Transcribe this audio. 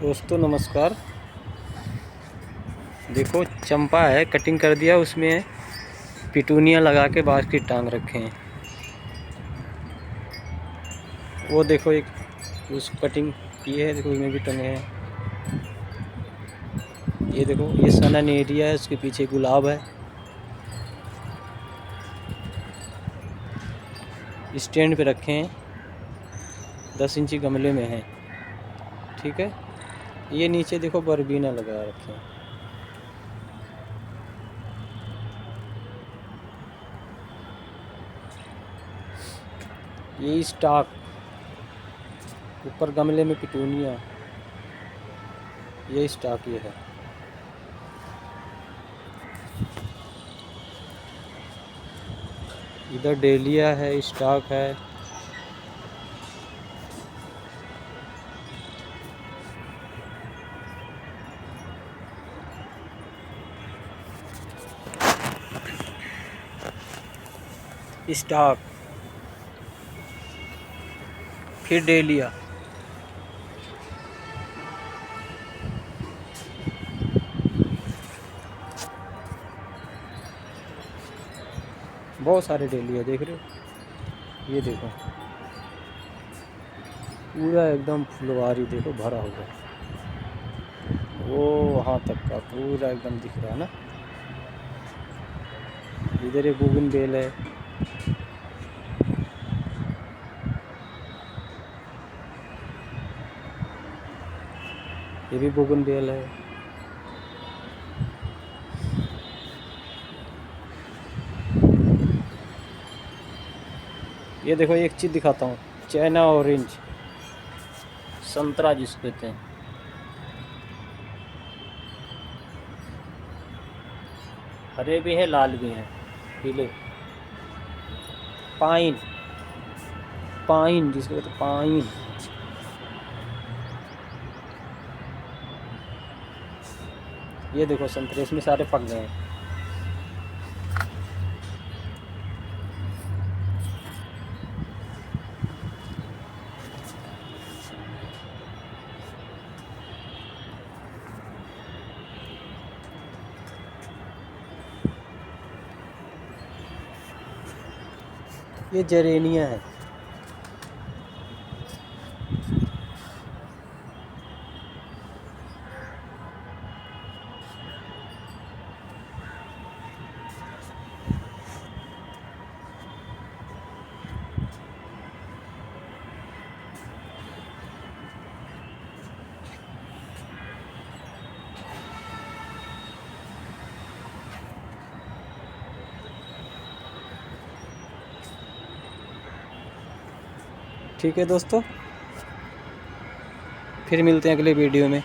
दोस्तों नमस्कार। देखो चंपा है, कटिंग कर दिया, उसमें पिटूनिया लगा के बास्केट टांग रखे हैं। वो देखो एक उस कटिंग की है, देखो इसमें भी टंगे हैं। ये देखो ये सनन एरिया है, उसके पीछे गुलाब है। स्टैंड पे रखे हैं, 10 इंची गमले में है। ठीक है, ये नीचे देखो बरबीना लगा रखे हैं। ये स्टॉक, ऊपर गमले में पिटूनिया, ये स्टॉक ये है। इधर डेलिया है, स्टॉक है। स्टॉक, फिर डेलिया। बहुत सारे डेलिया देख रहे हो, ये देखो पूरा एकदम फुलवारी देखो भरा हुआ है। वो वहाँ तक का पूरा एकदम दिख रहा है ना। इधर एक बोगन बेल है। ये भी बोगन बेल है। ये देखो एक चीज़ दिखाता हूँ, चाइना ऑरेंज, संतरा जिसको कहते हैं। हरे भी हैं, लाल भी हैं, पीले। पाइन, पाइन जिसको कहते हैं पाइन। ये देखो संतरे, इसमें सारे पक गए हैं। ये जरेनिया है। ठीक है दोस्तों, फिर मिलते हैं अगले वीडियो में।